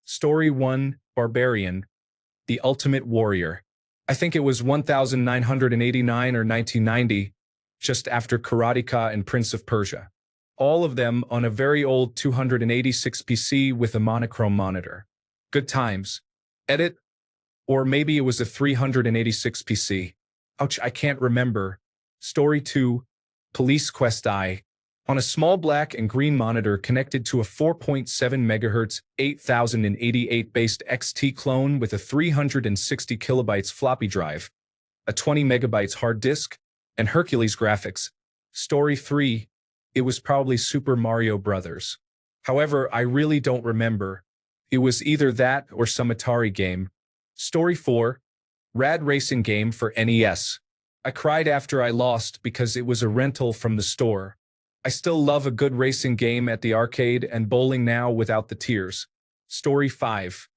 Story 1, Barbarian, the Ultimate Warrior. I think it was 1989 or 1990, just after Karateka and Prince of Persia. All of them on a very old 286 PC with a monochrome monitor. Good times. Edit? Or maybe it was a 386 PC. Ouch, I can't remember. Story 2, Police Quest I. On a small black and green monitor connected to a 4.7 MHz 8088 based XT clone with a 360 kilobytes floppy drive, a 20 megabytes hard disk, and Hercules graphics. Story 3, it was probably Super Mario Bros. However, I really don't remember. It was either that or some Atari game. Story 4, Rad Racing game for NES. I cried after I lost because it was a rental from the store. I still love a good racing game at the arcade and bowling now without the tears. Story 5.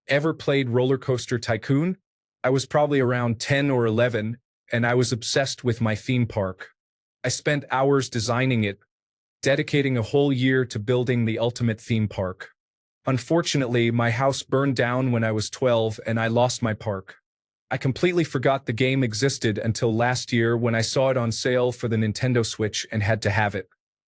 Ever played Roller Coaster Tycoon? I was probably around 10 or 11, and I was obsessed with my theme park. I spent hours designing it, dedicating a whole year to building the ultimate theme park. Unfortunately, my house burned down when I was 12 and I lost my park. I completely forgot the game existed until last year when I saw it on sale for the Nintendo Switch and had to have it.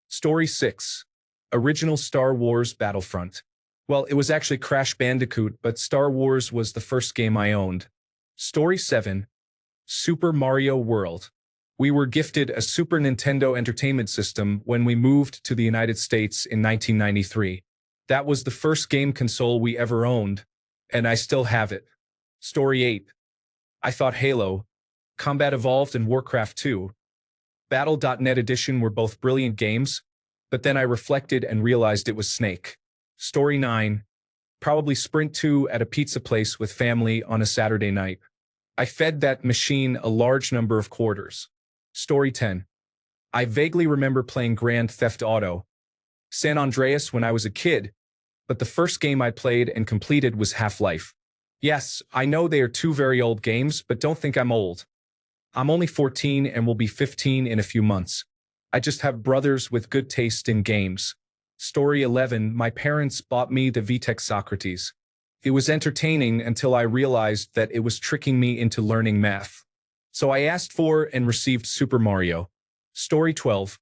Story 6. Original Star Wars Battlefront. Well, it was actually Crash Bandicoot, but Star Wars was the first game I owned. Story 7. Super Mario World. We were gifted a Super Nintendo Entertainment System when we moved to the United States in 1993. That was the first game console we ever owned, and I still have it. Story 8. I thought Halo, Combat Evolved, and Warcraft 2, Battle.net Edition were both brilliant games, but then I reflected and realized it was Snake. Story 9. Probably Sprint 2 at a pizza place with family on a Saturday night. I fed that machine a large number of quarters. Story 10. I vaguely remember playing Grand Theft Auto San Andreas when I was a kid, but the first game I played and completed was Half-Life. Yes, I know they are two very old games, but don't think I'm old. I'm only 14 and will be 15 in a few months. I just have brothers with good taste in games. Story 11. My parents bought me the VTech Socrates. It was entertaining until I realized that it was tricking me into learning math. So I asked for and received Super Mario. Story 12.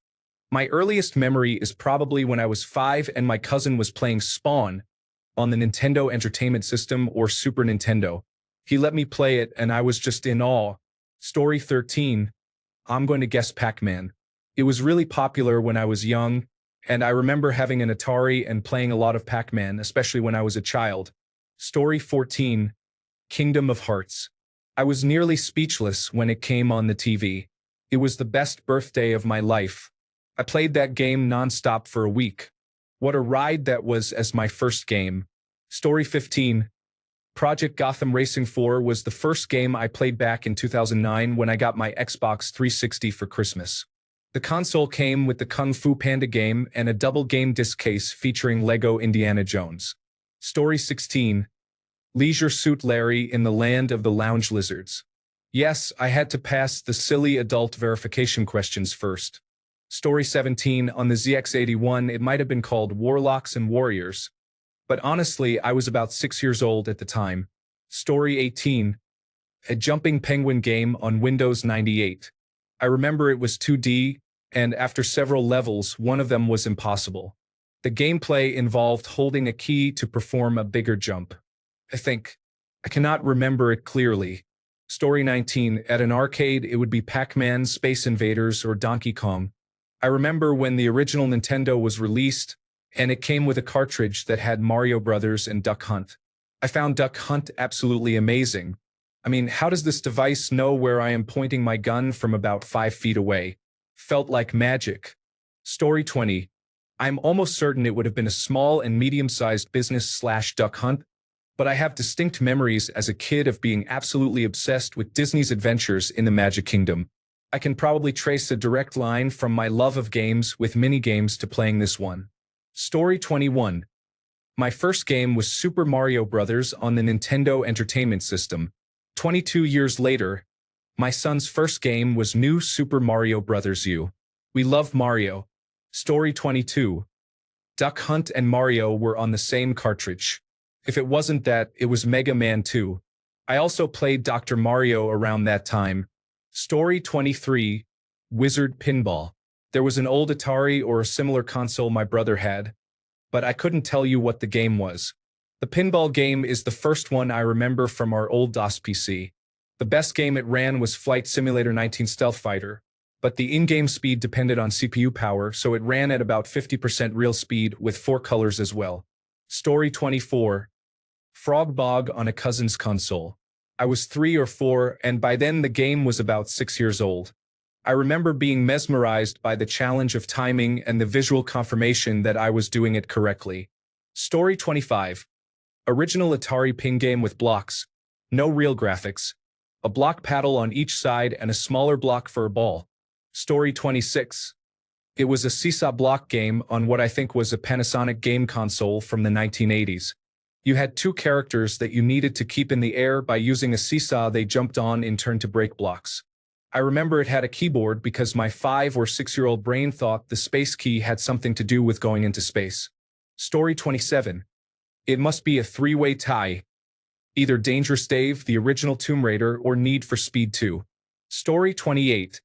My earliest memory is probably when I was 5 and my cousin was playing Spawn on the Nintendo Entertainment System or Super Nintendo. He let me play it and I was just in awe. Story 13. I'm going to guess Pac-Man. It was really popular when I was young, and I remember having an Atari and playing a lot of Pac-Man, especially when I was a child. Story 14. Kingdom of Hearts. I was nearly speechless when it came on the TV. It was the best birthday of my life. I played that game nonstop for a week. What a ride that was as my first game. Story 15. Project Gotham Racing 4 was the first game I played back in 2009 when I got my Xbox 360 for Christmas. The console came with the Kung Fu Panda game and a double game disc case featuring Lego Indiana Jones. Story 16. Leisure Suit Larry in the Land of the Lounge Lizards. Yes, I had to pass the silly adult verification questions first. Story 17. On the ZX81, it might have been called Warlocks and Warriors, but honestly, I was about 6 years old at the time. Story 18. A jumping penguin game on Windows 98. I remember it was 2D, and after several levels, one of them was impossible. The gameplay involved holding a key to perform a bigger jump. I cannot remember it clearly. Story 19. At an arcade, it would be Pac-Man, Space Invaders, or Donkey Kong. I remember when the original Nintendo was released, and it came with a cartridge that had Mario Brothers and Duck Hunt. I found Duck Hunt absolutely amazing. I mean, how does this device know where I am pointing my gun from about 5 feet away? Felt like magic. Story 20. I'm almost certain it would have been a small and medium-sized business/Duck Hunt, but I have distinct memories as a kid of being absolutely obsessed with Disney's adventures in the Magic Kingdom. I can probably trace a direct line from my love of games with mini-games to playing this one. Story 21. My first game was Super Mario Bros. On the Nintendo Entertainment System. 22 years later, my son's first game was New Super Mario Bros. U. We love Mario. Story 22. Duck Hunt and Mario were on the same cartridge. If it wasn't that, it was Mega Man 2. I also played Dr. Mario around that time. Story 23, Wizard Pinball. There was an old Atari or a similar console my brother had, but I couldn't tell you what the game was. The pinball game is the first one I remember from our old DOS PC. The best game it ran was Flight Simulator 19 Stealth Fighter, but the in-game speed depended on CPU power, so it ran at about 50% real speed with 4 colors as well. Story 24, Frog Bog on a cousin's console. I was 3 or 4, and by then the game was about 6 years old. I remember being mesmerized by the challenge of timing and the visual confirmation that I was doing it correctly. Story 25, original Atari ping game with blocks, no real graphics, a block paddle on each side and a smaller block for a ball. Story 26, it was a seesaw block game on what I think was a Panasonic game console from the 1980s. You had 2 characters that you needed to keep in the air by using a seesaw they jumped on in turn to break blocks. I remember it had a keyboard because my 5 or 6-year-old brain thought the space key had something to do with going into space. Story 27. It must be a 3-way tie. Either Dangerous Dave, the original Tomb Raider, or Need for Speed 2. Story 28.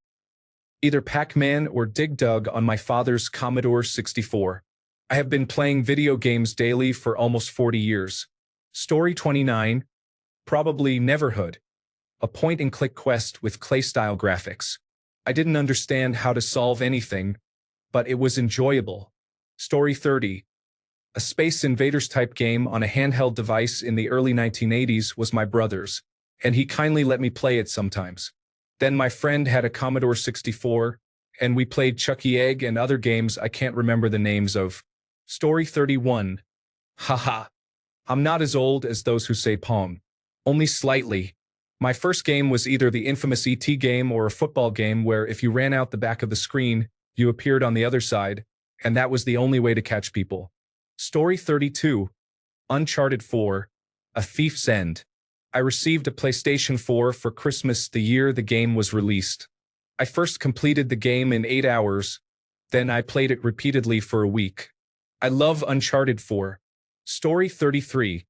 Either Pac-Man or Dig Dug on my father's Commodore 64. I have been playing video games daily for almost 40 years. Story 29. Probably Neverhood. A point-and-click quest with clay-style graphics. I didn't understand how to solve anything, but it was enjoyable. Story 30. A Space Invaders-type game on a handheld device in the early 1980s was my brother's, and he kindly let me play it sometimes. Then my friend had a Commodore 64, and we played Chucky Egg and other games I can't remember the names of. Story 31. Haha. I'm not as old as those who say Pong. Only slightly. My first game was either the infamous ET game or a football game where if you ran out the back of the screen, you appeared on the other side, and that was the only way to catch people. Story 32. Uncharted 4. A Thief's End. I received a PlayStation 4 for Christmas the year the game was released. I first completed the game in 8 hours, then I played it repeatedly for a week. I love Uncharted 4. Story 33.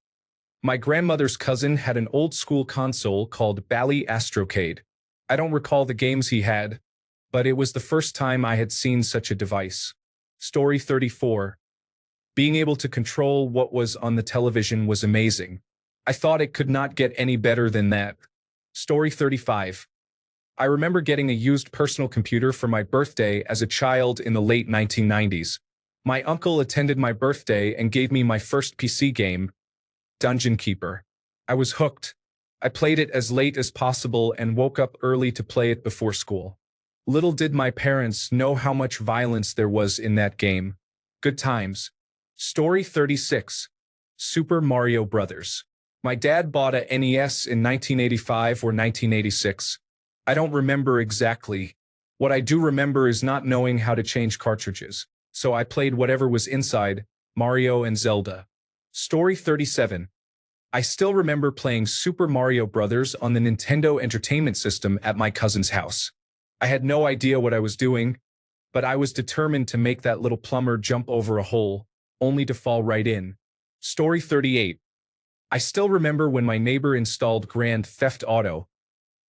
My grandmother's cousin had an old-school console called Bally Astrocade. I don't recall the games he had, but it was the first time I had seen such a device. Story 34. Being able to control what was on the television was amazing. I thought it could not get any better than that. Story 35. I remember getting a used personal computer for my birthday as a child in the late 1990s. My uncle attended my birthday and gave me my first PC game, Dungeon Keeper. I was hooked. I played it as late as possible and woke up early to play it before school. Little did my parents know how much violence there was in that game. Good times. Story 36. Super Mario Brothers. My dad bought a NES in 1985 or 1986. I don't remember exactly. What I do remember is not knowing how to change cartridges, so I played whatever was inside, Mario and Zelda. Story 37. I still remember playing Super Mario Bros. On the Nintendo Entertainment System at my cousin's house. I had no idea what I was doing, but I was determined to make that little plumber jump over a hole, only to fall right in. Story 38. I still remember when my neighbor installed Grand Theft Auto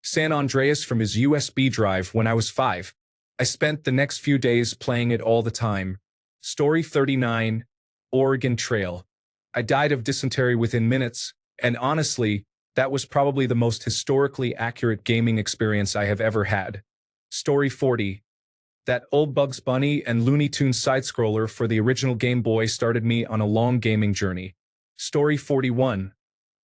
San Andreas from his USB drive when I was 5. I spent the next few days playing it all the time. Story 39. Oregon Trail. I died of dysentery within minutes, and honestly, that was probably the most historically accurate gaming experience I have ever had. Story 40. That old Bugs Bunny and Looney Tunes side-scroller for the original Game Boy started me on a long gaming journey. Story 41.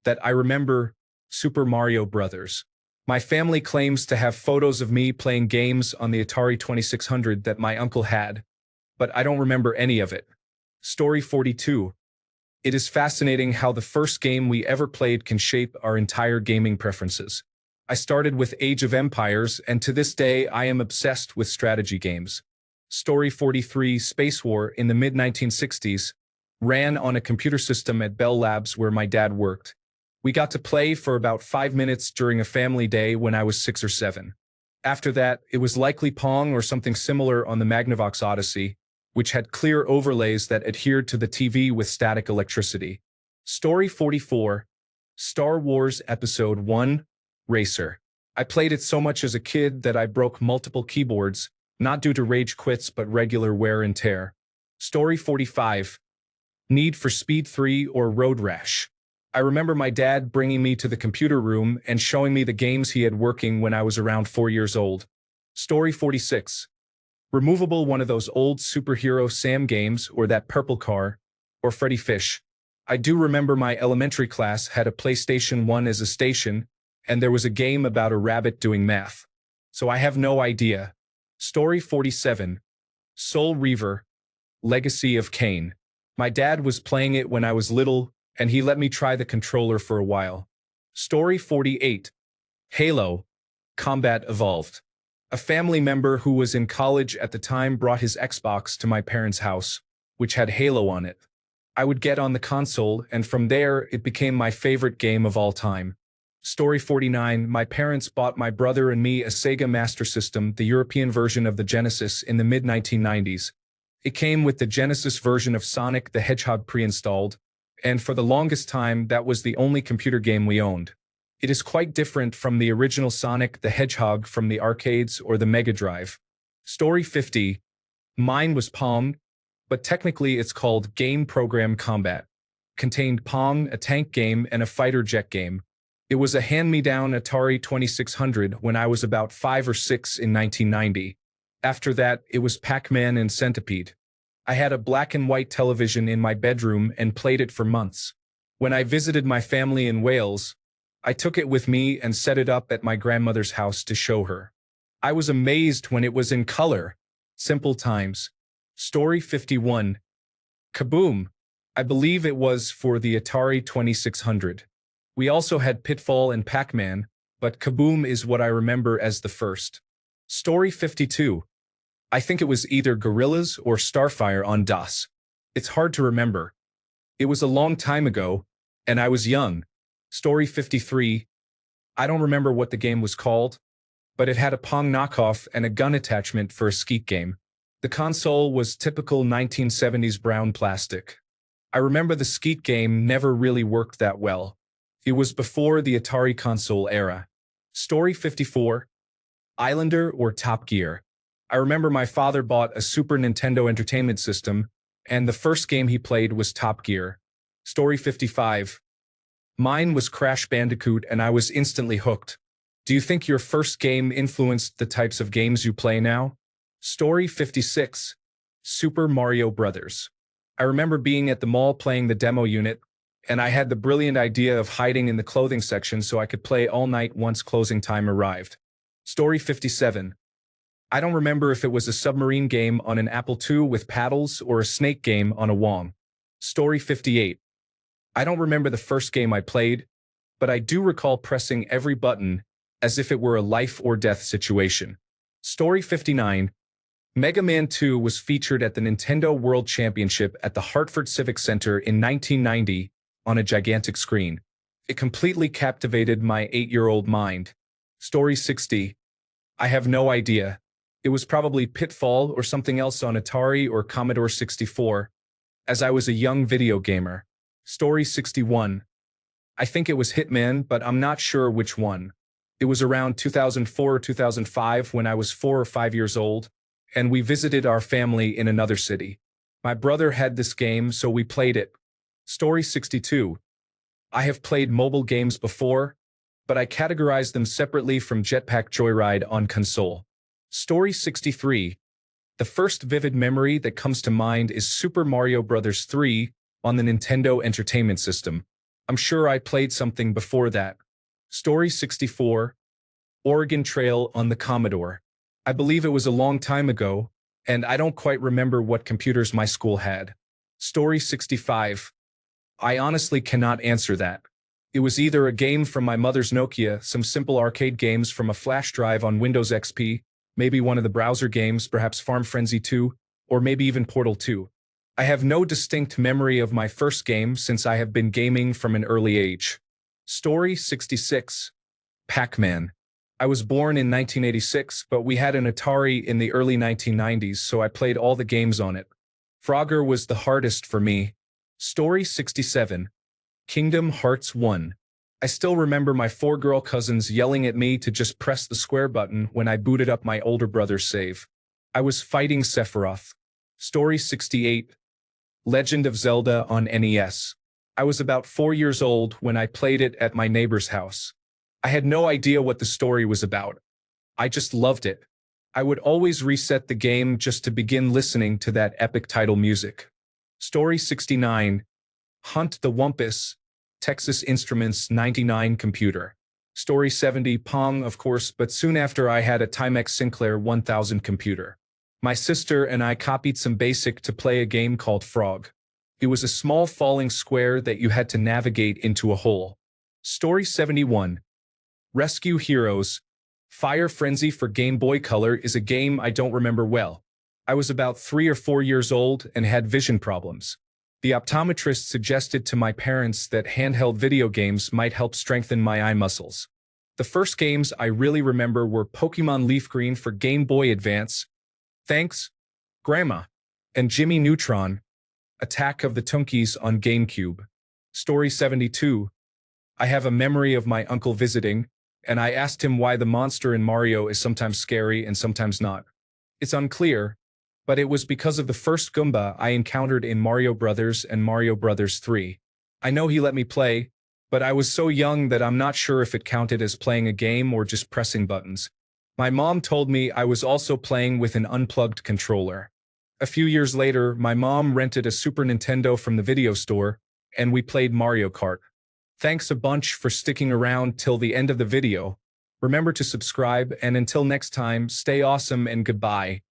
That I remember Super Mario Bros. My family claims to have photos of me playing games on the Atari 2600 that my uncle had, but I don't remember any of it. Story 42. It is fascinating how the first game we ever played can shape our entire gaming preferences. I started with Age of Empires, and to this day I am obsessed with strategy games. Story 43. Space War in the mid-1960s ran on a computer system at Bell Labs where my dad worked. We got to play for about 5 minutes during a family day when I was 6 or 7. After that, it was likely Pong or something similar on the Magnavox Odyssey, which had clear overlays that adhered to the TV with static electricity. Story 44, Star Wars Episode 1, Racer. I played it so much as a kid that I broke multiple keyboards, not due to rage quits but regular wear and tear. Story 45, Need for Speed 3 or Road Rash. I remember my dad bringing me to the computer room and showing me the games he had working when I was around 4 years old. Story 46, Removable, one of those old superhero Sam games or that purple car, or Freddy Fish. I do remember my elementary class had a PlayStation 1 as a station, and there was a game about a rabbit doing math. So I have no idea. Story 47, Soul Reaver, Legacy of Kain. My dad was playing it when I was little, and he let me try the controller for a while. Story 48, Halo, Combat Evolved. A family member who was in college at the time brought his Xbox to my parents' house, which had Halo on it. I would get on the console, and from there, it became my favorite game of all time. Story 49, my parents bought my brother and me a Sega Master System, the European version of the Genesis, in the mid-1990s. It came with the Genesis version of Sonic the Hedgehog pre-installed, and for the longest time, that was the only computer game we owned. It is quite different from the original Sonic the Hedgehog from the arcades or the Mega Drive. Story 50, mine was Pong, but technically it's called Game Program Combat. Contained Pong, a tank game, and a fighter jet game. It was a hand-me-down Atari 2600 when I was about 5 or 6 in 1990. After that, it was Pac-Man and Centipede. I had a black and white television in my bedroom and played it for months. When I visited my family in Wales, I took it with me and set it up at my grandmother's house to show her. I was amazed when it was in color. Simple times. Story 51, Kaboom. I believe it was for the Atari 2600. We also had Pitfall and Pac-Man, but Kaboom is what I remember as the first. Story 52. I think it was either Gorillas or Starfire on DOS. It's hard to remember. It was a long time ago, and I was young. Story 53. I don't remember what the game was called, but it had a Pong knockoff and a gun attachment for a skeet game. The console was typical 1970s brown plastic. I remember the skeet game never really worked that well. It was before the Atari console era. Story 54. Islander or Top Gear. I remember my father bought a Super Nintendo Entertainment System, and the first game he played was Top Gear. Story 55. Mine was Crash Bandicoot, and I was instantly hooked. Do you think your first game influenced the types of games you play now? Story 56. Super Mario Brothers. I remember being at the mall playing the demo unit, and I had the brilliant idea of hiding in the clothing section so I could play all night once closing time arrived. Story 57. I don't remember if it was a submarine game on an Apple II with paddles or a snake game on a Wong. Story 58. I don't remember the first game I played, but I do recall pressing every button as if it were a life or death situation. Story 59. Mega Man 2 was featured at the Nintendo World Championship at the Hartford Civic Center in 1990 on a gigantic screen. It completely captivated my 8-year-old mind. Story 60. I have no idea. It was probably Pitfall or something else on Atari or Commodore 64, as I was a young video gamer. Story 61. I think it was Hitman, but I'm not sure which one. It was around 2004 or 2005 when I was 4 or 5 years old, and we visited our family in another city. My brother had this game, so we played it. Story 62. I have played mobile games before, but I categorize them separately from Jetpack Joyride on console. Story 63. The first vivid memory that comes to mind is Super Mario Bros. 3 on the Nintendo Entertainment System. I'm sure I played something before that. Story 64. Oregon Trail on the Commodore. I believe it was a long time ago, and I don't quite remember what computers my school had. Story 65. I honestly cannot answer that. It was either a game from my mother's Nokia, some simple arcade games from a flash drive on Windows XP, maybe one of the browser games, perhaps Farm Frenzy 2, or maybe even Portal 2. I have no distinct memory of my first game since I have been gaming from an early age. Story 66. Pac-Man. I was born in 1986, but we had an Atari in the early 1990s, so I played all the games on it. Frogger was the hardest for me. Story 67. Kingdom Hearts 1. I still remember my 4 girl cousins yelling at me to just press the square button when I booted up my older brother's save. I was fighting Sephiroth. Story 68. Legend of Zelda on NES. I was about 4 years old when I played it at my neighbor's house. I had no idea what the story was about. I just loved it. I would always reset the game just to begin listening to that epic title music. Story 69. Hunt the Wumpus. Texas Instruments 99 computer. Story 70. Pong, of course, but soon after I had a Timex Sinclair 1000 computer. My sister and I copied some BASIC to play a game called Frog. It was a small falling square that you had to navigate into a hole. Story 71. Rescue Heroes. Fire Frenzy for Game Boy Color is a game I don't remember well. I was about 3 or 4 years old and had vision problems. The optometrist suggested to my parents that handheld video games might help strengthen my eye muscles. The first games I really remember were Pokemon Leaf Green for Game Boy Advance, Thanks, Grandma, and Jimmy Neutron, Attack of the Tunkies on GameCube. Story 72. I have a memory of my uncle visiting, and I asked him why the monster in Mario is sometimes scary and sometimes not. It's unclear, but it was because of the first Goomba I encountered in Mario Brothers and Mario Brothers 3. I know he let me play, but I was so young that I'm not sure if it counted as playing a game or just pressing buttons. My mom told me I was also playing with an unplugged controller. A few years later, my mom rented a Super Nintendo from the video store, and we played Mario Kart. Thanks a bunch for sticking around till the end of the video. Remember to subscribe, and until next time, stay awesome and goodbye.